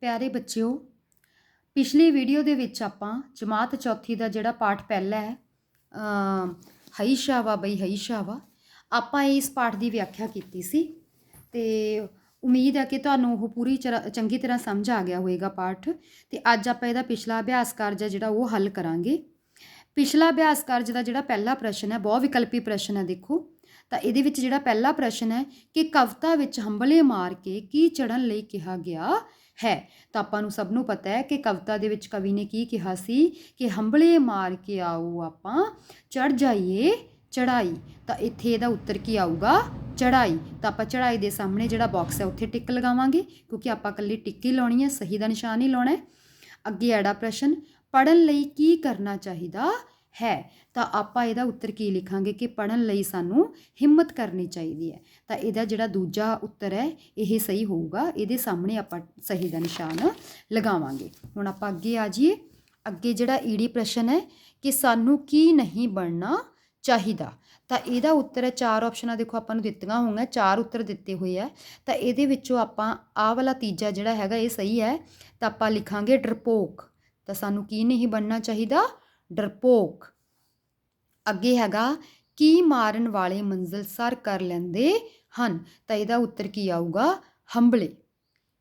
प्यारे बच्चों, पिछली वीडियो ਦੇ ਵਿੱਚ ਆਪਾਂ ਜਮਾਤ ਚੌਥੀ ਦਾ ਜਿਹੜਾ ਪਾਠ ਪਹਿਲਾ ਹੈ ਹਈਸ਼ਾ ਵਾ ਬਈ ਹਈਸ਼ਾ ਵਾ ਆਪਾਂ ਇਸ ਪਾਠ ਦੀ ਵਿਆਖਿਆ ਕੀਤੀ ਸੀ ਤੇ ਉਮੀਦ ਹੈ ਕਿ ਤੁਹਾਨੂੰ ਉਹ ਪੂਰੀ ਚੰਗੀ ਤਰ੍ਹਾਂ ਸਮਝ ਆ ਗਿਆ ਹੋਵੇਗਾ ਪਾਠ। ਤੇ ਅੱਜ ਆਪਾਂ ਇਹਦਾ ਪਿਛਲਾ ਅਭਿਆਸ ਕਾਰਜ ਜਿਹੜਾ ਉਹ ਹੱਲ ਕਰਾਂਗੇ। ਪਿਛਲਾ ਅਭਿਆਸ ਕਾਰਜ ਦਾ ਜਿਹੜਾ ਪਹਿਲਾ ਪ੍ਰਸ਼ਨ ਹੈ ਬਹੁ ਵਿਕਲਪੀ ਪ੍ਰਸ਼ਨ ਹੈ। ਦੇਖੋ ਤਾਂ ਇਹਦੇ ਵਿੱਚ ਜਿਹੜਾ ਪਹਿਲਾ ਪ੍ਰਸ਼ਨ ਹੈ ਕਿ ਕਵਿਤਾ ਵਿੱਚ ਹੰਬਲੇ ਮਾਰ ਕੇ ਕੀ ਚੜ੍ਹਨ ਲਈ ਕਿਹਾ ਗਿਆ ਹੈ। ਤਾਂ ਆਪਾਂ ਨੂੰ ਸਭ ਨੂੰ ਪਤਾ ਹੈ ਕਿ ਕਵਿਤਾ ਦੇ ਵਿੱਚ ਕਵੀ ਨੇ ਕੀ ਕਿਹਾ ਸੀ ਕਿ ਹੰਬਲੇ ਮਾਰ ਕੇ ਆਓ ਆਪਾਂ ਚੜ੍ਹ ਜਾਈਏ ਚੜ੍ਹਾਈ। ਤਾਂ ਇੱਥੇ ਇਹਦਾ ਉੱਤਰ ਕੀ ਆਊਗਾ? ਚੜ੍ਹਾਈ। ਤਾਂ ਆਪਾਂ ਚੜ੍ਹਾਈ ਦੇ ਸਾਹਮਣੇ ਜਿਹੜਾ ਬਾਕਸ ਹੈ ਉੱਥੇ ਟਿਕ ਲਗਾਵਾਂਗੇ ਕਿਉਂਕਿ ਆਪਾਂ ਇਕੱਲੀ ਟਿੱਕ ਹੀ ਲਾਉਣੀ ਹੈ, ਸਹੀ ਦਾ ਨਿਸ਼ਾਨ ਹੀ ਲਾਉਣਾ ਹੈ। ਅੱਗੇ ਐੜਾ ਪ੍ਰਸ਼ਨ, ਪੜ੍ਹਨ ਲਈ ਕੀ ਕਰਨਾ ਚਾਹੀਦਾ ਹੈ। ਤਾਂ ਆਪਾਂ ਇਹਦਾ ਉੱਤਰ ਕੀ ਲਿਖਾਂਗੇ ਕਿ ਪੜ੍ਹਨ ਲਈ ਸਾਨੂੰ ਹਿੰਮਤ ਕਰਨੀ ਚਾਹੀਦੀ ਹੈ। ਤਾਂ ਇਹਦਾ ਜਿਹੜਾ ਦੂਜਾ ਉੱਤਰ ਹੈ ਇਹ ਸਹੀ ਹੋਊਗਾ, ਇਹਦੇ ਸਾਹਮਣੇ ਆਪਾਂ ਸਹੀ ਦਾ ਨਿਸ਼ਾਨ ਲਗਾਵਾਂਗੇ। ਹੁਣ ਆਪਾਂ ਅੱਗੇ ਆ ਜਾਈਏ। ਅੱਗੇ ਜਿਹੜਾ ਈੜੀ ਪ੍ਰਸ਼ਨ ਹੈ ਕਿ ਸਾਨੂੰ ਕੀ ਨਹੀਂ ਬਣਨਾ ਚਾਹੀਦਾ। ਤਾਂ ਇਹਦਾ ਉੱਤਰ ਹੈ, ਚਾਰ ਆਪਸ਼ਨਾਂ ਦੇਖੋ ਆਪਾਂ ਨੂੰ ਦਿੱਤੀਆਂ ਹੋਈਆਂ, ਚਾਰ ਉੱਤਰ ਦਿੱਤੇ ਹੋਏ ਆ। ਤਾਂ ਇਹਦੇ ਵਿੱਚੋਂ ਆਪਾਂ ਆਹ ਵਾਲਾ ਤੀਜਾ ਜਿਹੜਾ ਹੈਗਾ ਇਹ ਸਹੀ ਹੈ। ਤਾਂ ਆਪਾਂ ਲਿਖਾਂਗੇ ਡਰਪੋਕ। ਤਾਂ ਸਾਨੂੰ ਕੀ ਨਹੀਂ ਬਣਨਾ ਚਾਹੀਦਾ? ਡਰਪੋਕ। ਅੱਗੇ ਹੈਗਾ ਕੀ ਮਾਰਨ ਵਾਲੇ ਮੰਜ਼ਿਲ ਸਰ ਕਰ ਲੈਂਦੇ ਹਨ। ਤਾਂ ਇਹਦਾ ਉੱਤਰ ਕੀ ਆਊਗਾ? ਹੰਬਲੇ।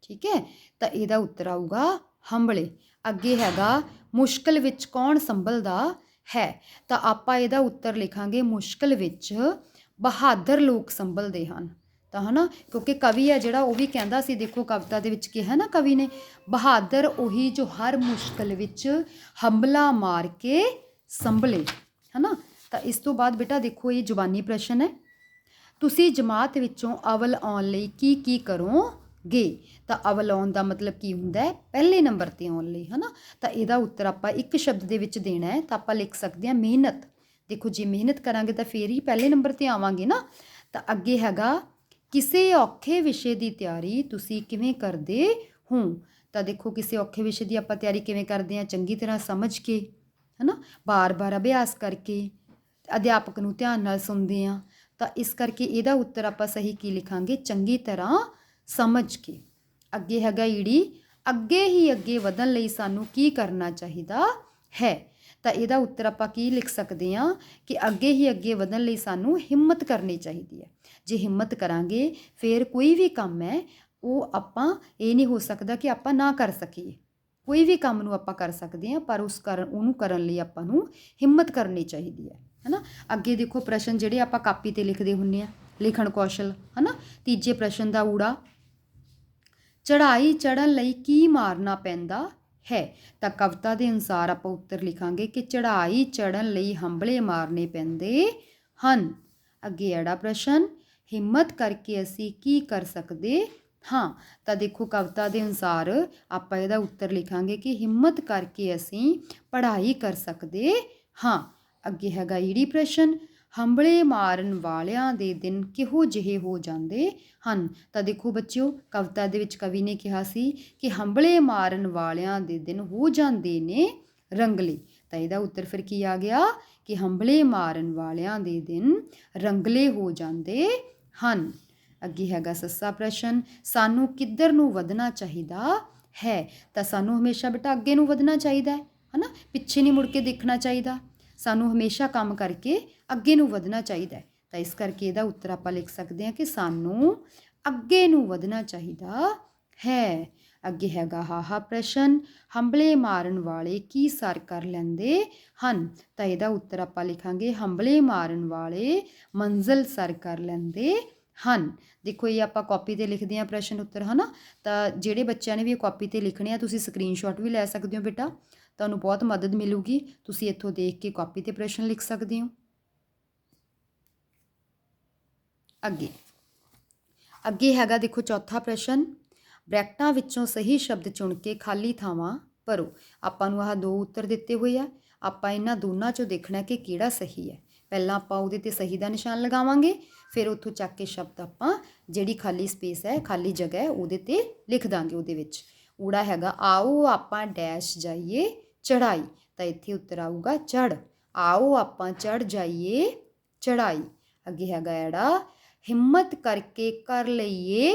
ਠੀਕ ਹੈ, ਤਾਂ ਇਹਦਾ ਉੱਤਰ ਆਊਗਾ ਹੰਬਲੇ। ਅੱਗੇ ਹੈਗਾ ਮੁਸ਼ਕਿਲ ਵਿੱਚ ਕੌਣ ਸੰਭਲਦਾ ਹੈ। ਤਾਂ ਆਪਾਂ ਇਹਦਾ ਉੱਤਰ ਲਿਖਾਂਗੇ ਮੁਸ਼ਕਿਲ ਵਿੱਚ ਬਹਾਦਰ ਲੋਕ ਸੰਭਲਦੇ ਹਨ। ਤਾਂ ਹੈ ਨਾ, ਕਿਉਂਕਿ ਕਵੀ ਹੈ ਜਿਹੜਾ ਉਹ ਵੀ ਕਹਿੰਦਾ ਸੀ, ਦੇਖੋ ਕਵਿਤਾ ਦੇ ਵਿੱਚ ਕਿਹਾ ਨਾ ਕਵੀ ਨੇ, ਬਹਾਦਰ ਉਹੀ ਜੋ ਹਰ ਮੁਸ਼ਕਿਲ ਵਿੱਚ ਹੰਬਲਾ ਮਾਰ ਕੇ ਸੰਭਲੇ, ਹੈ ਨਾ। ਤਾਂ ਇਸ ਤੋਂ ਬਾਅਦ ਬੇਟਾ ਦੇਖੋ ਇਹ ਜ਼ੁਬਾਨੀ ਪ੍ਰਸ਼ਨ ਹੈ, ਤੁਸੀਂ ਜਮਾਤ ਵਿੱਚੋਂ ਅਵਲ ਆਉਣ ਲਈ ਕੀ ਕੀ ਕਰੋਗੇ। ਤਾਂ ਅਵਲ ਆਉਣ ਦਾ ਮਤਲਬ ਕੀ ਹੁੰਦਾ ਹੈ? ਪਹਿਲੇ ਨੰਬਰ 'ਤੇ ਆਉਣ ਲਈ, ਹੈ ਨਾ। ਤਾਂ ਇਹਦਾ ਉੱਤਰ ਆਪਾਂ ਇੱਕ ਸ਼ਬਦ ਦੇ ਵਿੱਚ ਦੇਣਾ ਹੈ। ਤਾਂ ਆਪਾਂ ਲਿਖ ਸਕਦੇ ਹਾਂ ਮਿਹਨਤ। ਦੇਖੋ ਜੇ ਮਿਹਨਤ ਕਰਾਂਗੇ ਤਾਂ ਫੇਰ ਹੀ ਪਹਿਲੇ ਨੰਬਰ 'ਤੇ ਆਵਾਂਗੇ ਨਾ। ਤਾਂ ਅੱਗੇ ਹੈਗਾ ਕਿਸੇ ਔਖੇ ਵਿਸ਼ੇ ਦੀ ਤਿਆਰੀ ਤੁਸੀਂ ਕਿਵੇਂ ਕਰਦੇ ਹੋ। ਤਾਂ ਦੇਖੋ ਕਿਸੇ ਔਖੇ ਵਿਸ਼ੇ ਦੀ ਆਪਾਂ ਤਿਆਰੀ ਕਿਵੇਂ ਕਰਦੇ ਹਾਂ? ਚੰਗੀ ਤਰ੍ਹਾਂ ਸਮਝ ਕੇ, ਹੈ ਨਾ, ਬਾਰ-ਬਾਰ ਅਭਿਆਸ ਕਰਕੇ, ਅਧਿਆਪਕ ਨੂੰ ਧਿਆਨ ਨਾਲ ਸੁਣਦੇ ਹਾਂ। ਤਾਂ ਇਸ ਕਰਕੇ ਇਹਦਾ ਉੱਤਰ ਆਪਾਂ ਸਹੀ ਕੀ ਲਿਖਾਂਗੇ? ਚੰਗੀ ਤਰ੍ਹਾਂ ਸਮਝ ਕੇ। ਅੱਗੇ ਹੈਗਾ ਈੜੀ, ਅੱਗੇ ਹੀ ਅੱਗੇ ਵਧਣ ਲਈ ਸਾਨੂੰ ਕੀ ਕਰਨਾ ਚਾਹੀਦਾ ਹੈ। ਤਾਂ ਇਹਦਾ ਉੱਤਰ ਆਪਾਂ ਕੀ ਲਿਖ ਸਕਦੇ ਹਾਂ ਕਿ ਅੱਗੇ ਹੀ ਅੱਗੇ ਵਧਣ ਲਈ ਸਾਨੂੰ ਹਿੰਮਤ ਕਰਨੀ ਚਾਹੀਦੀ ਹੈ। ਜੇ ਹਿੰਮਤ ਕਰਾਂਗੇ ਫਿਰ ਕੋਈ ਵੀ ਕੰਮ ਹੈ ਉਹ ਆਪਾਂ ਇਹ ਨਹੀਂ ਹੋ ਸਕਦਾ ਕਿ ਆਪਾਂ ਨਾ ਕਰ ਸਕੀਏ। ਕੋਈ ਵੀ ਕੰਮ ਨੂੰ ਆਪਾਂ ਕਰ ਸਕਦੇ ਹਾਂ, ਪਰ ਉਹਨੂੰ ਕਰਨ ਲਈ ਆਪਾਂ ਨੂੰ ਹਿੰਮਤ ਕਰਨੀ ਚਾਹੀਦੀ ਹੈ ਨਾ। ਅੱਗੇ ਦੇਖੋ ਪ੍ਰਸ਼ਨ ਜਿਹੜੇ ਆਪਾਂ ਕਾਪੀ 'ਤੇ ਲਿਖਦੇ ਹੁੰਦੇ ਹਾਂ, ਲਿਖਣ ਕੌਸ਼ਲ, ਹੈ ਨਾ। ਤੀਜੇ ਪ੍ਰਸ਼ਨ ਦਾ ਊੜਾ, ਚੜ੍ਹਾਈ ਚੜ੍ਹਨ ਲਈ ਕੀ ਮਾਰਨਾ ਪੈਂਦਾ ਹੈ। ਤਾਂ ਕਵਿਤਾ ਦੇ ਅਨੁਸਾਰ ਆਪਾਂ ਉੱਤਰ ਲਿਖਾਂਗੇ ਕਿ ਚੜ੍ਹਾਈ ਚੜ੍ਹਨ ਲਈ ਹੰਬਲੇ ਮਾਰਨੇ ਪੈਂਦੇ ਹਨ। ਅੱਗੇ ਐੜਾ ਪ੍ਰਸ਼ਨ, ਹਿੰਮਤ ਕਰਕੇ ਅਸੀਂ ਕੀ ਕਰ ਸਕਦੇ ਹਾਂ। ਤਾਂ ਦੇਖੋ ਕਵਿਤਾ ਦੇ ਅਨੁਸਾਰ ਆਪਾਂ ਇਹਦਾ ਉੱਤਰ ਲਿਖਾਂਗੇ ਕਿ ਹਿੰਮਤ ਕਰਕੇ ਅਸੀਂ ਪੜ੍ਹਾਈ ਕਰ ਸਕਦੇ ਹਾਂ। ਅੱਗੇ ਹੈਗਾ ਈੜੀ ਪ੍ਰਸ਼ਨ, ਹੰਬਲੇ ਮਾਰਨ ਵਾਲਿਆਂ ਦੇ ਦਿਨ ਕਿਹੋ ਜਿਹੇ ਹੋ ਜਾਂਦੇ ਹਨ। ਤਾਂ ਦੇਖੋ ਬੱਚਿਓ ਕਵਿਤਾ ਦੇ ਵਿੱਚ ਕਵੀ ਨੇ ਕਿਹਾ ਸੀ ਕਿ ਹੰਬਲੇ ਮਾਰਨ ਵਾਲਿਆਂ ਦੇ ਦਿਨ ਹੋ ਜਾਂਦੇ ਨੇ ਰੰਗਲੇ। ਤਾਂ ਇਹਦਾ ਉੱਤਰ ਫਿਰ ਕੀ ਆ ਗਿਆ ਕਿ ਹੰਬਲੇ ਮਾਰਨ ਵਾਲਿਆਂ ਦੇ ਦਿਨ ਰੰਗਲੇ ਹੋ ਜਾਂਦੇ ਹਨ। ਅੱਗੇ ਹੈਗਾ ਸੱਸਾ ਪ੍ਰਸ਼ਨ, ਸਾਨੂੰ ਕਿੱਧਰ ਨੂੰ ਵਧਣਾ ਚਾਹੀਦਾ ਹੈ। ਤਾਂ ਸਾਨੂੰ ਹਮੇਸ਼ਾ ਬੇਟਾ ਅੱਗੇ ਨੂੰ ਵਧਣਾ ਚਾਹੀਦਾ ਹੈ ਨਾ, ਪਿੱਛੇ ਨਹੀਂ ਮੁੜ ਕੇ ਦੇਖਣਾ ਚਾਹੀਦਾ। ਸਾਨੂੰ ਹਮੇਸ਼ਾ ਕੰਮ ਕਰਕੇ ਅੱਗੇ ਨੂੰ ਵਧਣਾ ਚਾਹੀਦਾ ਹੈ। ਤਾਂ ਇਸ ਕਰਕੇ ਇਹਦਾ ਉੱਤਰ ਆਪਾਂ ਲਿਖ ਸਕਦੇ ਹਾਂ ਕਿ ਸਾਨੂੰ ਅੱਗੇ ਨੂੰ ਵਧਣਾ ਚਾਹੀਦਾ ਹੈ। ਅੱਗੇ ਹੈਗਾ ਹਾਹਾ ਪ੍ਰਸ਼ਨ, ਹੰਬਲੇ ਮਾਰਨ ਵਾਲੇ ਕੀ ਸਰ ਕਰ ਲੈਂਦੇ ਹਨ। ਤਾਂ ਇਹਦਾ ਉੱਤਰ ਆਪਾਂ ਲਿਖਾਂਗੇ ਹੰਬਲੇ ਮਾਰਨ ਵਾਲੇ ਮੰਜ਼ਿਲ ਸਰ ਕਰ ਲੈਂਦੇ ਹਨ। ਦੇਖੋ ਇਹ ਆਪਾਂ ਕਾਪੀ 'ਤੇ ਲਿਖਦੇ ਹਾਂ ਪ੍ਰਸ਼ਨ ਉੱਤਰ, ਹੈ ਨਾ। ਤਾਂ ਜਿਹੜੇ ਬੱਚਿਆਂ ਨੇ ਵੀ ਇਹ ਕਾਪੀ 'ਤੇ ਲਿਖਣੇ ਆ ਤੁਸੀਂ ਸਕਰੀਨਸ਼ਾਟ ਵੀ ਲੈ ਸਕਦੇ ਹੋ ਬੇਟਾ, ਤੁਹਾਨੂੰ ਬਹੁਤ ਮਦਦ ਮਿਲੂਗੀ। ਤੁਸੀਂ ਇੱਥੋਂ ਦੇਖ ਕੇ ਕਾਪੀ 'ਤੇ ਪ੍ਰਸ਼ਨ ਲਿਖ ਸਕਦੇ ਹੋ। ਅੱਗੇ ਹੈਗਾ ਦੇਖੋ ਚੌਥਾ ਪ੍ਰਸ਼ਨ, ਬ੍ਰੈਕਟਾਂ ਵਿੱਚੋਂ ਸਹੀ ਸ਼ਬਦ ਚੁਣ ਕੇ ਖਾਲੀ ਥਾਵਾਂ ਭਰੋ। ਆਪਾਂ ਨੂੰ ਆਹ ਦੋ ਉੱਤਰ ਦਿੱਤੇ ਹੋਏ ਆ, ਆਪਾਂ ਇਹਨਾਂ ਦੋਨਾਂ 'ਚੋਂ ਦੇਖਣਾ ਕਿ ਕਿਹੜਾ ਸਹੀ ਹੈ। ਪਹਿਲਾਂ ਆਪਾਂ ਉਹਦੇ 'ਤੇ ਸਹੀ ਦਾ ਨਿਸ਼ਾਨ ਲਗਾਵਾਂਗੇ, ਫਿਰ ਉੱਥੋਂ ਚੱਕ ਕੇ ਸ਼ਬਦ ਆਪਾਂ ਜਿਹੜੀ ਖਾਲੀ ਸਪੇਸ ਹੈ, ਖਾਲੀ ਜਗ੍ਹਾ ਹੈ, ਉਹਦੇ 'ਤੇ ਲਿਖ ਦਾਂਗੇ। ਉਹਦੇ ਵਿੱਚ ਊੜਾ ਹੈਗਾ, ਆਓ ਆਪਾਂ ਡੈਸ਼ ਜਾਈਏ ਚੜ੍ਹਾਈ। ਤਾਂ ਇੱਥੇ ਉੱਤਰ ਆਊਗਾ ਚੜ੍ਹ। ਆਓ ਆਪਾਂ ਚੜ੍ਹ ਜਾਈਏ ਚੜ੍ਹਾਈ। ਅੱਗੇ ਹੈਗਾ ਐੜਾ, ਹਿੰਮਤ ਕਰਕੇ ਕਰ ਲਈਏ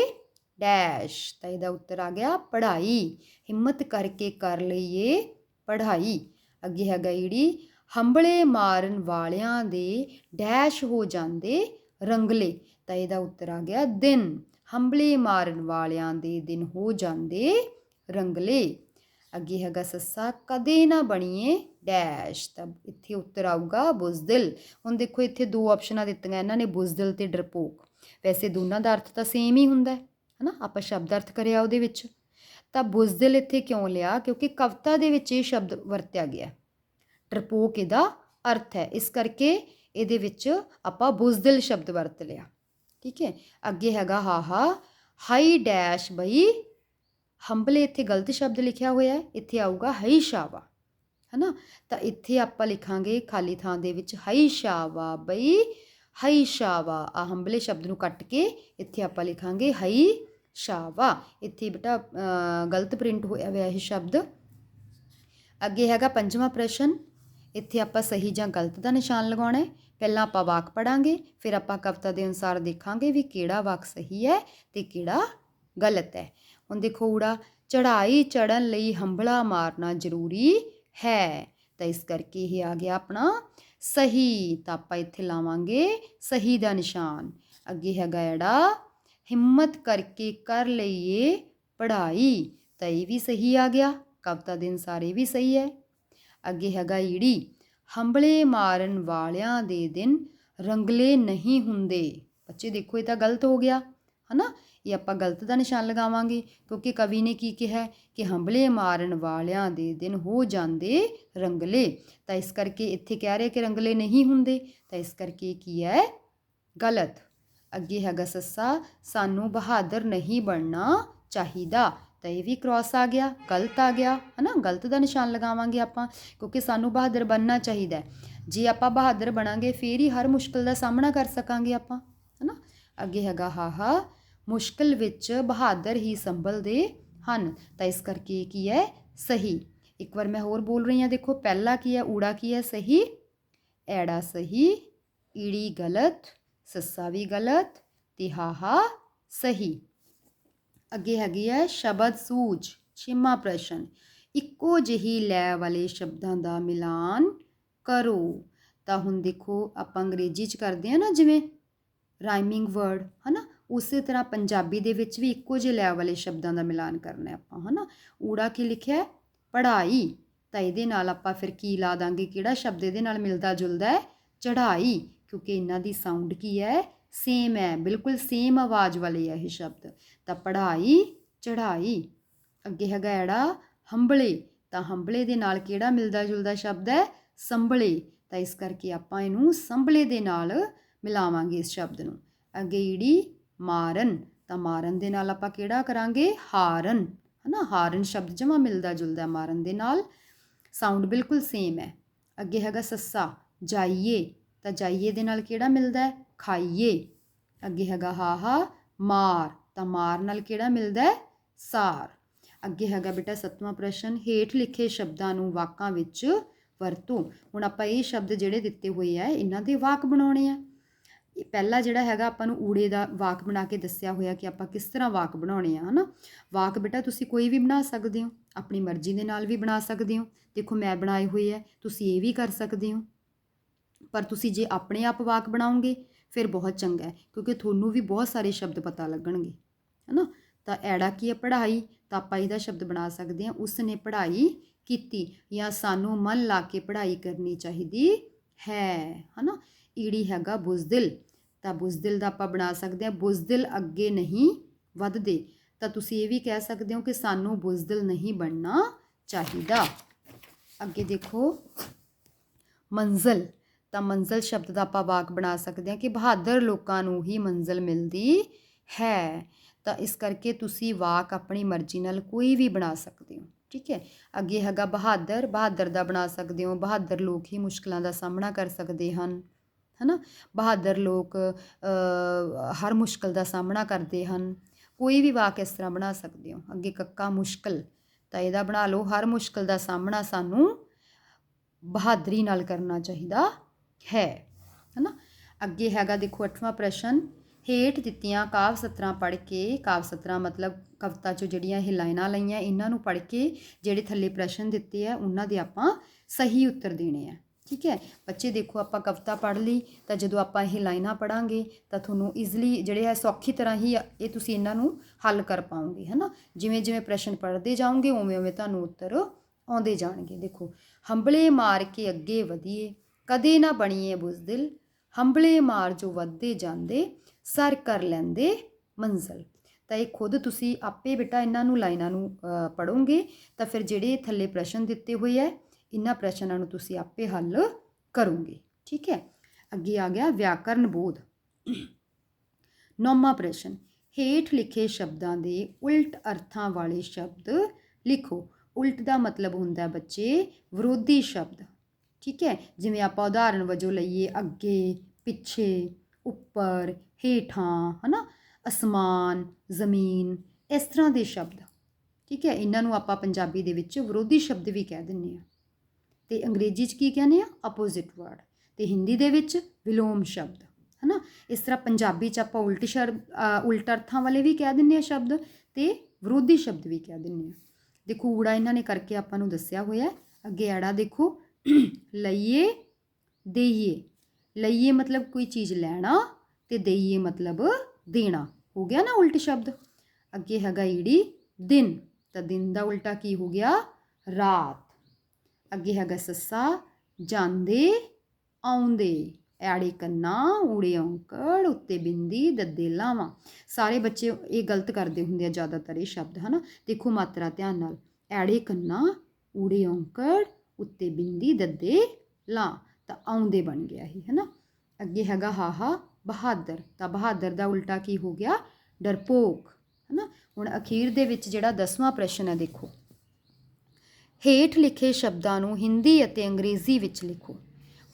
ਡੈਸ਼। ਤਾਂ ਇਹਦਾ ਉੱਤਰ ਆ ਗਿਆ ਪੜ੍ਹਾਈ। ਹਿੰਮਤ ਕਰਕੇ ਕਰ ਲਈਏ ਪੜ੍ਹਾਈ। ਅੱਗੇ ਹੈਗਾ ਈੜੀ, ਹੰਬਲੇ ਮਾਰਨ ਵਾਲਿਆਂ ਦੇ ਡੈਸ਼ ਹੋ ਜਾਂਦੇ ਰੰਗਲੇ। ਤਾਂ ਇਹਦਾ ਉੱਤਰ ਆ ਗਿਆ ਦਿਨ। ਹੰਬਲੇ ਮਾਰਨ ਵਾਲਿਆਂ ਦੇ ਦਿਨ ਹੋ ਜਾਂਦੇ ਰੰਗਲੇ। ਅੱਗੇ ਹੈਗਾ ਸੱਸਾ, ਕਦੇ ਨਾ ਬਣੀਏ ਡੈਸ਼। ਤਾਂ ਇੱਥੇ ਉੱਤਰ ਆਊਗਾ ਬੁਜ਼ਦਿਲ। ਹੁਣ ਦੇਖੋ ਇੱਥੇ ਦੋ ਆਪਸ਼ਨਾਂ ਦਿੱਤੀਆਂ ਇਹਨਾਂ ਨੇ, ਬੁਜ਼ਦਿਲ ਤੇ ਡਰਪੋਕ। ਵੈਸੇ ਦੋਨਾਂ ਦਾ ਅਰਥ ਤਾਂ ਸੇਮ ਹੀ ਹੁੰਦਾ ਹੈ ਨਾ, ਆਪਾਂ ਸ਼ਬਦ ਅਰਥ ਕਰਿਆ ਉਹਦੇ ਵਿੱਚ। ਤਾਂ ਬੁਜ਼ਦਿਲ ਇੱਥੇ ਕਿਉਂ ਲਿਆ? ਕਿਉਂਕਿ ਕਵਿਤਾ ਦੇ ਵਿੱਚ ਇਹ ਸ਼ਬਦ ਵਰਤਿਆ ਗਿਆ। ਡਰਪੋਕ ਇਹਦਾ ਅਰਥ ਹੈ, ਇਸ ਕਰਕੇ ਇਹਦੇ ਵਿੱਚ ਆਪਾਂ ਬੁਜ਼ਦਿਲ ਸ਼ਬਦ ਵਰਤ ਲਿਆ। ਠੀਕ ਹੈ। ਅੱਗੇ ਹੈਗਾ ਹਾਹਾ, ਹਾਈ ਡੈਸ਼ ਬਈ। ਹੰਬਲੇ ਇੱਥੇ ਗਲਤ ਸ਼ਬਦ ਲਿਖਿਆ ਹੋਇਆ ਹੈ, ਇੱਥੇ ਆਊਗਾ ਹਈ ਸ਼ਾਵਾ, ਹੈ ਨਾ। ਤਾਂ ਇੱਥੇ ਆਪਾਂ ਲਿਖਾਂਗੇ ਖਾਲੀ ਥਾਂ ਦੇ ਵਿੱਚ ਹਈ ਸ਼ਾਵਾ ਬਈ। ਹਈ ਸ਼ਾਵਾ, ਆ ਹੰਬਲੇ ਸ਼ਬਦ ਨੂੰ ਕੱਟ ਕੇ ਇੱਥੇ ਆਪਾਂ ਲਿਖਾਂਗੇ ਹਈ ਸ਼ਾਵਾ। ਇੱਥੇ ਬੇਟਾ ਗਲਤ ਪ੍ਰਿੰਟ ਹੋਇਆ ਹੋਇਆ ਇਹ ਸ਼ਬਦ। ਅੱਗੇ ਹੈਗਾ ਪੰਜਵਾਂ ਪ੍ਰਸ਼ਨ। ਇੱਥੇ ਆਪਾਂ ਸਹੀ ਜਾਂ ਗਲਤ ਦਾ ਨਿਸ਼ਾਨ ਲਗਾਉਣਾ ਹੈ। ਪਹਿਲਾਂ ਆਪਾਂ ਵਾਕ ਪੜਾਂਗੇ, ਫਿਰ ਆਪਾਂ ਕਵਿਤਾ ਦੇ ਅਨੁਸਾਰ ਦੇਖਾਂਗੇ ਵੀ ਕਿਹੜਾ ਵਾਕ ਸਹੀ ਹੈ ਤੇ ਕਿਹੜਾ ਗਲਤ ਹੈ। ਹੁਣ ਦੇਖੋ ਊੜਾ, ਚੜ੍ਹਾਈ ਚੜ੍ਹਨ ਲਈ ਹੰਬਲਾ ਮਾਰਨਾ ਜ਼ਰੂਰੀ ਹੈ। ਤਾਂ ਇਸ ਕਰਕੇ ਇਹ ਆ ਗਿਆ ਆਪਣਾ ਸਹੀ। ਤਾਂ ਆਪਾਂ ਇੱਥੇ ਲਾਵਾਂਗੇ ਸਹੀ ਦਾ ਨਿਸ਼ਾਨ। ਅੱਗੇ ਹੈਗਾ ਐੜਾ, ਹਿੰਮਤ ਕਰਕੇ ਕਰ ਲਈਏ ਪੜ੍ਹਾਈ। ਤਾਂ ਇਹ ਵੀ ਸਹੀ ਆ ਗਿਆ, ਕਵਿਤਾ ਦੇ ਅਨੁਸਾਰ ਇਹ ਵੀ ਸਹੀ ਹੈ। ਅੱਗੇ ਹੈਗਾ ਈੜੀ, ਹੰਬਲੇ ਮਾਰਨ ਵਾਲਿਆਂ ਦੇ ਦਿਨ ਰੰਗਲੇ ਨਹੀਂ ਹੁੰਦੇ। ਬੱਚੇ ਦੇਖੋ ਇਹ ਤਾਂ ਗਲਤ ਹੋ ਗਿਆ, ਹੈ ਨਾ। ਇਹ ਆਪਾਂ ਗਲਤ ਦਾ ਨਿਸ਼ਾਨ ਲਗਾਵਾਂਗੇ, ਕਿਉਂਕਿ ਕਵੀ ਨੇ ਕੀ ਕਿਹਾ ਕਿ ਹੰਬਲੇ ਮਾਰਨ ਵਾਲਿਆਂ ਦੇ ਦਿਨ ਹੋ ਜਾਂਦੇ ਰੰਗਲੇ। ਤਾਂ ਇਸ ਕਰਕੇ ਇੱਥੇ ਕਹਿ ਰਹੇ ਕਿ ਰੰਗਲੇ ਨਹੀਂ ਹੁੰਦੇ, ਤਾਂ ਇਸ ਕਰਕੇ ਕੀ ਹੈ? ਗਲਤ। ਅੱਗੇ ਹੈਗਾ ਸੱਸਾ, ਸਾਨੂੰ ਬਹਾਦਰ ਨਹੀਂ ਬਣਨਾ ਚਾਹੀਦਾ। ਤਾਂ ਇਹ ਵੀ ਕ੍ਰੋਸ ਆ ਗਿਆ, ਗਲਤ ਆ ਗਿਆ, ਹੈ ਨਾ। ਗਲਤ ਦਾ ਨਿਸ਼ਾਨ ਲਗਾਵਾਂਗੇ ਆਪਾਂ, ਕਿਉਂਕਿ ਸਾਨੂੰ ਬਹਾਦਰ ਬਣਨਾ ਚਾਹੀਦਾ। ਜੇ ਆਪਾਂ ਬਹਾਦਰ ਬਣਾਂਗੇ ਫਿਰ ਹੀ ਹਰ ਮੁਸ਼ਕਿਲ ਦਾ ਸਾਹਮਣਾ ਕਰ ਸਕਾਂਗੇ ਆਪਾਂ, ਹੈ ਨਾ। ਅੱਗੇ ਹੈਗਾ ਹਾਹਾ, ਮੁਸ਼ਕਿਲ ਵਿੱਚ ਬਹਾਦਰ ਹੀ ਸੰਭਲਦੇ ਹਨ। ਤਾਂ ਇਸ ਕਰਕੇ ਕੀ ਹੈ? ਸਹੀ। ਇੱਕ ਵਾਰ ਮੈਂ ਹੋਰ ਬੋਲ ਰਹੀ ਹਾਂ, ਦੇਖੋ ਪਹਿਲਾ ਕੀ ਹੈ? ਊੜਾ ਕੀ ਹੈ? ਸਹੀ। ਐੜਾ ਸਹੀ, ਈੜੀ ਗਲਤ, ਸੱਸਾ ਵੀ ਗਲਤ ਤੇ ਹਾਹਾ ਸਹੀ। ਅੱਗੇ ਹੈਗੀ ਹੈ ਸ਼ਬਦ ਸੂਝ। ਛੇਵਾਂ ਪ੍ਰਸ਼ਨ, ਇੱਕੋ ਜਿਹੀ ਲੈ ਵਾਲੇ ਸ਼ਬਦਾਂ ਦਾ ਮਿਲਾਨ ਕਰੋ। ਤਾਂ ਹੁਣ ਦੇਖੋ ਆਪਾਂ ਅੰਗਰੇਜ਼ੀ 'ਚ ਕਰਦੇ ਹਾਂ ਨਾ, ਜਿਵੇਂ ਰਾਈਮਿੰਗ ਵਰਡ, ਹੈ ਨਾ, ਉਸੇ ਤਰ੍ਹਾਂ ਪੰਜਾਬੀ ਦੇ ਵਿੱਚ ਵੀ ਇੱਕੋ ਜਿਹੇ ਲੈ ਵਾਲੇ ਸ਼ਬਦਾਂ ਦਾ ਮਿਲਾਨ ਕਰਨਾ ਆਪਾਂ, ਹੈ ਨਾ। ਊੜਾ ਕੀ ਲਿਖਿਆ? ਪੜ੍ਹਾਈ। ਤਾਂ ਇਹਦੇ ਨਾਲ ਆਪਾਂ ਫਿਰ ਕੀ ਲਾ ਦਾਂਗੇ? ਕਿਹੜਾ ਸ਼ਬਦ ਇਹਦੇ ਨਾਲ ਮਿਲਦਾ ਜੁਲਦਾ ਹੈ? ਚੜ੍ਹਾਈ, ਕਿਉਂਕਿ ਇਹਨਾਂ ਦੀ ਸਾਊਂਡ ਕੀ ਹੈ? ਸੇਮ ਹੈ, ਬਿਲਕੁਲ ਸੇਮ ਆਵਾਜ਼ ਵਾਲੇ ਆ ਇਹ ਸ਼ਬਦ। ਤਾਂ ਪੜ੍ਹਾਈ, ਚੜ੍ਹਾਈ। ਅੱਗੇ ਹੈਗਾ ਐੜਾ, ਹੰਬਲੇ। ਤਾਂ ਹੰਬਲੇ ਦੇ ਨਾਲ ਕਿਹੜਾ ਮਿਲਦਾ ਜੁਲਦਾ ਸ਼ਬਦ ਹੈ? ਸੰਭਲੇ। ਤਾਂ ਇਸ ਕਰਕੇ ਆਪਾਂ ਇਹਨੂੰ ਸੰਭਲੇ ਦੇ ਨਾਲ ਮਿਲਾਵਾਂਗੇ ਇਸ ਸ਼ਬਦ ਨੂੰ। ਅੱਗੇ ਈੜੀ, ਮਾਰਨ। ਤਾਂ ਮਾਰਨ ਦੇ ਨਾਲ ਆਪਾਂ ਕਿਹੜਾ ਕਰਾਂਗੇ? ਹਾਰਨ, ਹੈ ਨਾ। ਹਾਰਨ ਸ਼ਬਦ ਜਮਾ ਮਿਲਦਾ ਜੁਲਦਾ ਮਾਰਨ ਦੇ ਨਾਲ, ਸਾਊਂਡ ਬਿਲਕੁਲ ਸੇਮ ਹੈ। ਅੱਗੇ ਹੈਗਾ ਸੱਸਾ, ਜਾਈਏ। ਤਾਂ ਜਾਈਏ ਦੇ ਨਾਲ ਕਿਹੜਾ ਮਿਲਦਾ ਹੈ? ਖਾਈਏ। ਅੱਗੇ ਹੈਗਾ ਹਾਹਾ, ਮਾਰ। ਤਾਂ ਮਾਰ ਨਾਲ ਕਿਹੜਾ ਮਿਲਦਾ ਹੈ? ਸਾਰ। ਅੱਗੇ ਹੈਗਾ ਬੇਟਾ ਸੱਤਵਾਂ ਪ੍ਰਸ਼ਨ, ਹੇਠ ਲਿਖੇ ਸ਼ਬਦਾਂ ਨੂੰ ਵਾਕਾਂ ਵਿੱਚ ਵਰਤੋ। ਹੁਣ ਆਪਾਂ ਇਹ ਸ਼ਬਦ ਜਿਹੜੇ ਦਿੱਤੇ ਹੋਏ ਆ ਇਹਨਾਂ ਦੇ ਵਾਕ ਬਣਾਉਣੇ ਆ। ਪਹਿਲਾ ਜਿਹੜਾ ਹੈਗਾ ਆਪਾਂ ਨੂੰ ਊੜੇ ਦਾ ਵਾਕ ਬਣਾ ਕੇ ਦੱਸਿਆ ਹੋਇਆ ਕਿ ਆਪਾਂ ਕਿਸ ਤਰ੍ਹਾਂ ਵਾਕ ਬਣਾਉਣੇ ਆ, ਹੈ ਨਾ। ਵਾਕ ਬੇਟਾ ਤੁਸੀਂ ਕੋਈ ਵੀ ਬਣਾ ਸਕਦੇ ਹੋ, ਆਪਣੀ ਮਰਜ਼ੀ ਦੇ ਨਾਲ ਵੀ ਬਣਾ ਸਕਦੇ ਹੋ। ਦੇਖੋ ਮੈਂ ਬਣਾਏ ਹੋਏ ਆ, ਤੁਸੀਂ ਇਹ ਵੀ ਕਰ ਸਕਦੇ ਹੋ। ਪਰ ਤੁਸੀਂ ਜੇ ਆਪਣੇ ਆਪ ਵਾਕ ਬਣਾਓਗੇ ਫਿਰ ਬਹੁਤ ਚੰਗਾ ਹੈ, ਕਿਉਂਕਿ ਤੁਹਾਨੂੰ ਵੀ ਬਹੁਤ ਸਾਰੇ ਸ਼ਬਦ ਪਤਾ ਲੱਗਣਗੇ, ਹੈ ਨਾ। ਤਾਂ ਐੜਾ ਕੀ ਹੈ? ਪੜ੍ਹਾਈ। ਤਾਂ ਆਪਾਂ ਇਹਦਾ ਸ਼ਬਦ ਬਣਾ ਸਕਦੇ ਹਾਂ, ਉਸ ਨੇ ਪੜ੍ਹਾਈ ਕੀਤੀ, ਜਾਂ ਸਾਨੂੰ ਮਨ ਲਾ ਕੇ ਪੜ੍ਹਾਈ ਕਰਨੀ ਚਾਹੀਦੀ ਹੈ, ਹੈ ਨਾ। ਈੜੀ ਹੈਗਾ ਬੁਜ਼ਦਿਲ। ਤਾਂ ਬੁਜ਼ਦਿਲ ਦਾ ਆਪਾਂ ਬਣਾ ਸਕਦੇ ਹਾਂ, ਬੁਜ਼ਦਿਲ ਅੱਗੇ ਨਹੀਂ ਵੱਧਦੇ। ਤਾਂ ਤੁਸੀਂ ਇਹ ਵੀ ਕਹਿ ਸਕਦੇ ਹੋ ਕਿ ਸਾਨੂੰ ਬੁਜ਼ਦਿਲ ਨਹੀਂ ਬਣਨਾ ਚਾਹੀਦਾ। ਅੱਗੇ ਦੇਖੋ ਮੰਜ਼ਿਲ। ਤਾਂ ਮੰਜ਼ਿਲ ਸ਼ਬਦ ਦਾ ਆਪਾਂ ਵਾਕ ਬਣਾ ਸਕਦੇ ਹਾਂ ਕਿ ਬਹਾਦਰ ਲੋਕਾਂ ਨੂੰ ਹੀ ਮੰਜ਼ਿਲ ਮਿਲਦੀ ਹੈ। ਤਾਂ ਇਸ ਕਰਕੇ ਤੁਸੀਂ ਵਾਕ ਆਪਣੀ ਮਰਜ਼ੀ ਨਾਲ ਕੋਈ ਵੀ ਬਣਾ ਸਕਦੇ ਹੋ, ਠੀਕ ਹੈ। ਅੱਗੇ ਹੈਗਾ ਬਹਾਦਰ। ਬਹਾਦਰ ਦਾ ਬਣਾ ਸਕਦੇ ਹੋ, ਬਹਾਦਰ ਲੋਕ ਹੀ ਮੁਸ਼ਕਿਲਾਂ ਦਾ ਸਾਹਮਣਾ ਕਰ ਸਕਦੇ ਹਨ, ਹੈ ਨਾ। ਬਹਾਦਰ ਲੋਕ ਹਰ ਮੁਸ਼ਕਿਲ ਦਾ ਸਾਹਮਣਾ ਕਰਦੇ ਹਨ। ਕੋਈ ਵੀ ਵਾਕ ਇਸ ਤਰ੍ਹਾਂ ਬਣਾ ਸਕਦੇ ਹੋ। ਅੱਗੇ ਕੱਕਾ, ਮੁਸ਼ਕਿਲ। ਤਾਂ ਇਹਦਾ ਬਣਾ ਲਓ, ਹਰ ਮੁਸ਼ਕਿਲ ਦਾ ਸਾਹਮਣਾ ਸਾਨੂੰ ਬਹਾਦਰੀ ਨਾਲ ਕਰਨਾ ਚਾਹੀਦਾ ਹੈ, ਹੈ ਨਾ। ਅੱਗੇ ਹੈਗਾ ਦੇਖੋ 8ਵਾਂ ਪ੍ਰਸ਼ਨ, ਹੇਠ ਦਿੱਤੀਆਂ ਕਾਵ ਸਤਰਾਂ ਪੜ੍ਹ ਕੇ, ਕਾਵ ਸਤਰਾਂ ਮਤਲਬ ਕਵਿਤਾ 'ਚੋਂ ਜਿਹੜੀਆਂ ਇਹ ਲਾਈਨਾਂ ਲਈਆਂ ਇਹਨਾਂ ਨੂੰ ਪੜ੍ਹ ਕੇ ਜਿਹੜੇ ਥੱਲੇ ਪ੍ਰਸ਼ਨ ਦਿੱਤੇ ਆ ਉਹਨਾਂ ਦੇ ਆਪਾਂ ਸਹੀ ਉੱਤਰ ਦੇਣੇ ਆ। ਠੀਕ ਹੈ ਬੱਚੇ, ਦੇਖੋ ਆਪਾਂ ਕਵਿਤਾ ਪੜ੍ਹ ਲਈ ਤਾਂ ਜਦੋਂ ਆਪਾਂ ਇਹ ਲਾਈਨਾਂ ਪੜ੍ਹਾਂਗੇ ਤਾਂ ਤੁਹਾਨੂੰ ਈਜ਼ਲੀ ਜਿਹੜੇ ਹੈ ਸੌਖੀ ਤਰ੍ਹਾਂ ਹੀ ਇਹ ਤੁਸੀਂ ਇਹਨਾਂ ਨੂੰ ਹੱਲ ਕਰ ਪਾਓਗੇ, ਹੈ ਨਾ। ਜਿਵੇਂ ਜਿਵੇਂ ਪ੍ਰਸ਼ਨ ਪੜ੍ਹਦੇ ਜਾਓਗੇ ਉਵੇਂ ਉਵੇਂ ਤੁਹਾਨੂੰ ਉੱਤਰ ਆਉਂਦੇ ਜਾਣਗੇ। ਦੇਖੋ, ਹੰਬਲੇ ਮਾਰ ਕੇ ਅੱਗੇ ਵਧੀਏ, ਕਦੇ ਨਾ ਬਣੀਏ ਬੁਜ਼ਦਿਲ, ਹੰਬਲੇ ਮਾਰ ਜੋ ਵੱਧਦੇ ਜਾਂਦੇ, ਸਰ ਕਰ ਲੈਂਦੇ ਮੰਜ਼ਿਲ। ਤਾਂ ਇਹ ਖੁਦ ਤੁਸੀਂ ਆਪੇ ਬੇਟਾ ਇਹਨਾਂ ਨੂੰ ਲਾਈਨਾਂ ਨੂੰ ਪੜ੍ਹੋਗੇ ਤਾਂ ਫਿਰ ਜਿਹੜੇ ਥੱਲੇ ਪ੍ਰਸ਼ਨ ਦਿੱਤੇ ਹੋਏ ਹੈ ਇਹਨਾਂ ਪ੍ਰਸ਼ਨਾਂ ਨੂੰ ਤੁਸੀਂ ਆਪੇ ਹੱਲ ਕਰੋਗੇ। ਠੀਕ ਹੈ, ਅੱਗੇ ਆ ਗਿਆ ਵਿਆਕਰਨ ਬੋਧ। 9ਵਾਂ ਪ੍ਰਸ਼ਨ, ਹੇਠ ਲਿਖੇ ਸ਼ਬਦਾਂ ਦੇ ਉਲਟ ਅਰਥਾਂ ਵਾਲੇ ਸ਼ਬਦ ਲਿਖੋ। ਉਲਟ ਦਾ ਮਤਲਬ ਹੁੰਦਾ ਬੱਚੇ ਵਿਰੋਧੀ ਸ਼ਬਦ। ਠੀਕ ਹੈ, ਜਿਵੇਂ ਆਪਾਂ ਉਦਾਹਰਨ ਵਜੋਂ ਲਈਏ ਅੱਗੇ, ਪਿੱਛੇ, ਉੱਪਰ, ਹੇਠਾਂ, ਹੈ ਨਾ, ਅਸਮਾਨ, ਜ਼ਮੀਨ, ਇਸ ਤਰ੍ਹਾਂ ਦੇ ਸ਼ਬਦ। ਠੀਕ ਹੈ, ਇਹਨਾਂ ਨੂੰ ਆਪਾਂ ਪੰਜਾਬੀ ਦੇ ਵਿੱਚ ਵਿਰੋਧੀ ਸ਼ਬਦ ਵੀ ਕਹਿ ਦਿੰਦੇ ਹਾਂ। ਅਤੇ ਅੰਗਰੇਜ਼ੀ 'ਚ ਕੀ ਕਹਿੰਦੇ ਆ? Opposite word. ਅਤੇ ਹਿੰਦੀ ਦੇ ਵਿੱਚ ਵਿਲੋਮ ਸ਼ਬਦ, ਹੈ ਨਾ। ਇਸ ਤਰ੍ਹਾਂ ਪੰਜਾਬੀ 'ਚ ਆਪਾਂ ਉਲਟ ਅਰਥਾਂ ਵਾਲੇ ਵੀ ਕਹਿ ਦਿੰਦੇ ਹਾਂ ਸ਼ਬਦ ਅਤੇ ਵਿਰੋਧੀ ਸ਼ਬਦ ਵੀ ਕਹਿ ਦਿੰਦੇ ਹਾਂ। ਦੇਖੋ, ਊੜਾ ਇਹਨਾਂ ਨੇ ਕਰਕੇ ਆਪਾਂ ਨੂੰ ਦੱਸਿਆ ਹੋਇਆ। ਅੱਗੇ ਐੜਾ ਦੇਖੋ, ਲਈਏ, ਦੇਈਏ। ਲਈਏ ਮਤਲਬ ਕੋਈ ਚੀਜ਼ ਲੈਣਾ ਅਤੇ ਦੇਈਏ ਮਤਲਬ ਦੇਣਾ, ਹੋ ਗਿਆ ਨਾ ਉਲਟ ਸ਼ਬਦ। ਅੱਗੇ ਹੈਗਾ ਈੜੀ, ਦਿਨ, ਤਾਂ ਦਿਨ ਦਾ ਉਲਟਾ ਕੀ ਹੋ ਗਿਆ? ਰਾਤ। ਅੱਗੇ ਹੈਗਾ ਸੱਸਾ, ਜਾਂਦੇ, ਆਉਂਦੇ। ਐੜੇ ਕੰਨਾ, ਊੜੇ ਔਂਕੜ, ਉੱਤੇ ਬਿੰਦੀ, ਦੱਦੇ ਲਾਵਾਂ। ਸਾਰੇ ਬੱਚੇ ਇਹ ਗਲਤ ਕਰਦੇ ਹੁੰਦੇ ਆ ਜ਼ਿਆਦਾਤਰ ਇਹ ਸ਼ਬਦ, ਹੈ ਨਾ। ਦੇਖੋ ਮਾਤਰਾ ਧਿਆਨ ਨਾਲ, ਐੜੇ ਕੰਨਾ, ਊੜੇ ਔਂਕੜ, ਉੱਤੇ ਬਿੰਦੀ, ਦੱਦੇ ਲਾਂ, ਤਾਂ ਆਉਂਦੇ ਬਣ ਗਿਆ ਇਹ, ਹੈ ਨਾ। ਅੱਗੇ ਹੈਗਾ ਹਾਹਾ, ਬਹਾਦਰ, ਤਾਂ ਬਹਾਦਰ ਦਾ ਉਲਟਾ ਕੀ ਹੋ ਗਿਆ? ਡਰਪੋਕ, ਹੈ ਨਾ। ਹੁਣ ਅਖੀਰ ਦੇ ਵਿੱਚ ਜਿਹੜਾ 10ਵਾਂ ਪ੍ਰਸ਼ਨ ਹੈ, ਦੇਖੋ, ਹੇਠ ਲਿਖੇ ਸ਼ਬਦਾਂ ਨੂੰ ਹਿੰਦੀ ਅਤੇ ਅੰਗਰੇਜ਼ੀ ਵਿੱਚ ਲਿਖੋ।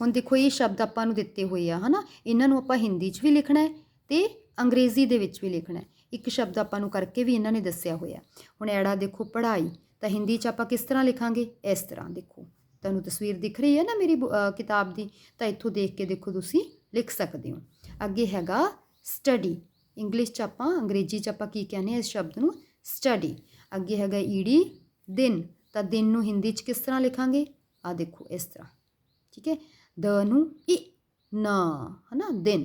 ਹੁਣ ਦੇਖੋ ਇਹ ਸ਼ਬਦ ਆਪਾਂ ਨੂੰ ਦਿੱਤੇ ਹੋਏ ਆ, ਹੈ ਨਾ। ਇਹਨਾਂ ਨੂੰ ਆਪਾਂ ਹਿੰਦੀ 'ਚ ਵੀ ਲਿਖਣਾ ਹੈ ਅਤੇ ਅੰਗਰੇਜ਼ੀ ਦੇ ਵਿੱਚ ਵੀ ਲਿਖਣਾ ਹੈ। ਇੱਕ ਸ਼ਬਦ ਆਪਾਂ ਨੂੰ ਕਰਕੇ ਵੀ ਇਹਨਾਂ ਨੇ ਦੱਸਿਆ ਹੋਇਆ। ਹੁਣ ਐੜਾ ਦੇਖੋ, ਪੜ੍ਹਾਈ, ਤਾਂ ਹਿੰਦੀ 'ਚ ਆਪਾਂ ਕਿਸ ਤਰ੍ਹਾਂ ਲਿਖਾਂਗੇ? ਇਸ ਤਰ੍ਹਾਂ। ਦੇਖੋ ਤੁਹਾਨੂੰ ਤਸਵੀਰ ਦਿਖ ਰਹੀ ਹੈ ਨਾ ਮੇਰੀ ਕਿਤਾਬ ਦੀ, ਤਾਂ ਇੱਥੋਂ ਦੇਖ ਕੇ ਦੇਖੋ ਤੁਸੀਂ ਲਿਖ ਸਕਦੇ ਹੋ। ਅੱਗੇ ਹੈਗਾ ਸਟੱਡੀ, ਇੰਗਲਿਸ਼ 'ਚ ਆਪਾਂ, ਅੰਗਰੇਜ਼ੀ 'ਚ ਆਪਾਂ ਕੀ ਕਹਿੰਦੇ ਹਾਂ ਇਸ ਸ਼ਬਦ ਨੂੰ? ਸਟੱਡੀ। ਅੱਗੇ ਹੈਗਾ ਈੜੀ, ਦਿਨ, ਤਾਂ ਦਿਨ ਨੂੰ ਹਿੰਦੀ 'ਚ ਕਿਸ ਤਰ੍ਹਾਂ ਲਿਖਾਂਗੇ? ਆਹ ਦੇਖੋ ਇਸ ਤਰ੍ਹਾਂ। ਠੀਕ ਹੈ, ਦ ਨੂੰ ਈ ਨਾ, ਹੈ ਨਾ, ਦਿਨ।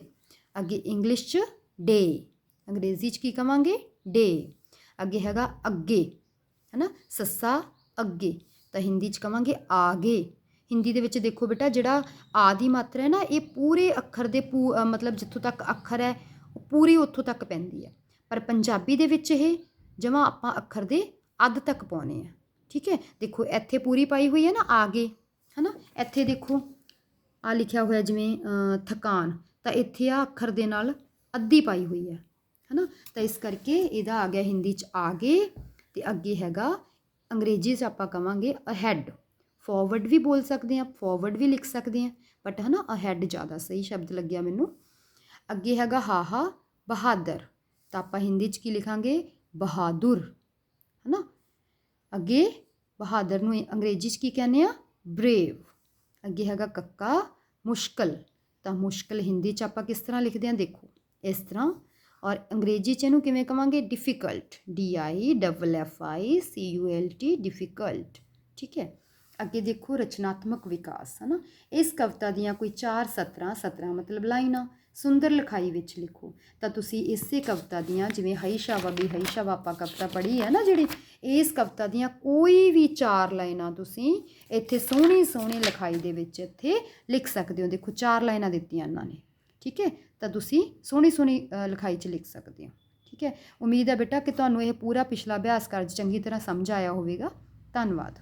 ਅੱਗੇ ਇੰਗਲਿਸ਼ 'ਚ ਡੇ, ਅੰਗਰੇਜ਼ੀ 'ਚ ਕੀ ਕਵਾਂਗੇ? ਡੇ। ਅੱਗੇ ਹੈਗਾ ਅੱਗੇ, ਹੈ ਨਾ, ਸੱਸਾ ਅੱਗੇ, ਤਾਂ ਹਿੰਦੀ 'ਚ ਕਵਾਂਗੇ ਆਗੇ। ਹਿੰਦੀ ਦੇ ਵਿੱਚ ਦੇਖੋ ਬੇਟਾ ਜਿਹੜਾ ਆ ਦੀ ਮਾਤਰਾ ਹੈ ਨਾ ਇਹ ਪੂਰੇ ਅੱਖਰ ਦੇ ਮਤਲਬ ਜਿੱਥੋਂ ਤੱਕ ਅੱਖਰ ਹੈ ਉਹ ਪੂਰੀ ਉੱਥੋਂ ਤੱਕ ਪੈਂਦੀ ਹੈ, ਪਰ ਪੰਜਾਬੀ ਦੇ ਵਿੱਚ ਇਹ ਜਮਾਂ ਆਪਾਂ ਅੱਖਰ ਦੇ ਅੱਧ ਤੱਕ ਪਾਉਣੇ ਆ। ਠੀਕ ਹੈ, ਦੇਖੋ ਇੱਥੇ ਪੂਰੀ ਪਾਈ ਹੋਈ ਹੈ ਨਾ ਆਗੇ, ਹੈ ਨਾ। ਇੱਥੇ ਦੇਖੋ ਆ ਲਿਖਿਆ ਹੋਇਆ ਜਿਵੇਂ ਥਕਾਨ, ਤਾਂ ਇੱਥੇ ਆ ਅੱਖਰ ਦੇ ਨਾਲ ਅੱਧੀ ਪਾਈ ਹੋਈ ਹੈ ਨਾ। ਤਾਂ ਇਸ ਕਰਕੇ ਇਹਦਾ ਆ ਗਿਆ ਹਿੰਦੀ 'ਚ ਆਗੇ। ਅਤੇ ਅੱਗੇ ਹੈਗਾ ਅੰਗਰੇਜ਼ੀ 'ਚ ਆਪਾਂ ਕਵਾਂਗੇ ਅਹੈਡ। ਫੋਰਵਰਡ ਵੀ ਬੋਲ ਸਕਦੇ ਹਾਂ, ਫੋਰਵਰਡ ਵੀ ਲਿਖ ਸਕਦੇ ਹਾਂ, ਬਟ ਹੈ ਨਾ ਅਹੈਡ ਜ਼ਿਆਦਾ ਸਹੀ ਸ਼ਬਦ ਲੱਗਿਆ ਮੈਨੂੰ। ਅੱਗੇ ਹੈਗਾ ਹਾਹਾ, ਬਹਾਦਰ, ਤਾਂ ਆਪਾਂ ਹਿੰਦੀ 'ਚ ਕੀ ਲਿਖਾਂਗੇ? ਬਹਾਦੁਰ, ਹੈ ਨਾ। ਅੱਗੇ ਬਹਾਦਰ ਨੂੰ ਅੰਗਰੇਜ਼ੀ 'ਚ ਕੀ ਕਹਿੰਦੇ ਆ? ਬਰੇਵ। ਅੱਗੇ ਹੈਗਾ ਕੱਕਾ, ਮੁਸ਼ਕਲ, ਤਾਂ ਮੁਸ਼ਕਲ ਹਿੰਦੀ 'ਚ ਆਪਾਂ ਕਿਸ ਤਰ੍ਹਾਂ ਲਿਖਦੇ ਹਾਂ? ਦੇਖੋ ਇਸ ਤਰ੍ਹਾਂ। ਔਰ ਅੰਗਰੇਜ਼ੀ 'ਚ ਇਹਨੂੰ ਕਿਵੇਂ ਕਵਾਂਗੇ? Difficult, DIFFICULT, difficult. ਠੀਕ ਹੈ, ਅੱਗੇ ਦੇਖੋ ਰਚਨਾਤਮਕ ਵਿਕਾਸ, ਹੈ ਨਾ। ਇਸ ਕਵਿਤਾ ਦੀਆਂ ਕੋਈ 4 ਸਤਰਾਂ ਮਤਲਬ ਲਾਈਨਾਂ ਸੁੰਦਰ ਲਿਖਾਈ ਵਿੱਚ ਲਿਖੋ। ਤਾਂ ਤੁਸੀਂ ਇਸੇ ਕਵਿਤਾ ਦੀਆਂ, ਜਿਵੇਂ ਹਈ ਸ਼ਾਵਾ ਵੀ ਹਈ ਸ਼ਾਵਾ ਆਪਾਂ ਕਵਿਤਾ ਪੜ੍ਹੀ ਹੈ ਨਾ ਜਿਹੜੀ, ਇਸ ਕਵਿਤਾ ਦੀਆਂ ਕੋਈ ਵੀ 4 ਲਾਈਨਾਂ ਤੁਸੀਂ ਇੱਥੇ ਸੋਹਣੀ ਸੋਹਣੀ ਲਿਖਾਈ ਦੇ ਵਿੱਚ ਇੱਥੇ ਲਿਖ ਸਕਦੇ ਹੋ। ਦੇਖੋ 4 ਲਾਈਨਾਂ ਦਿੱਤੀਆਂ ਇਹਨਾਂ ਨੇ। ਠੀਕ ਹੈ, ਤਾਂ ਤੁਸੀਂ ਸੋਹਣੀ ਸੋਹਣੀ ਲਿਖਾਈ 'ਚ ਲਿਖ ਸਕਦੇ ਹੋ। ਠੀਕ ਹੈ, ਉਮੀਦ ਹੈ ਬੇਟਾ ਕਿ ਤੁਹਾਨੂੰ ਇਹ ਪੂਰਾ ਪਿਛਲਾ ਅਭਿਆਸ ਕਾਰਜ ਚੰਗੀ ਤਰ੍ਹਾਂ ਸਮਝ ਆਇਆ ਹੋਵੇਗਾ। ਧੰਨਵਾਦ।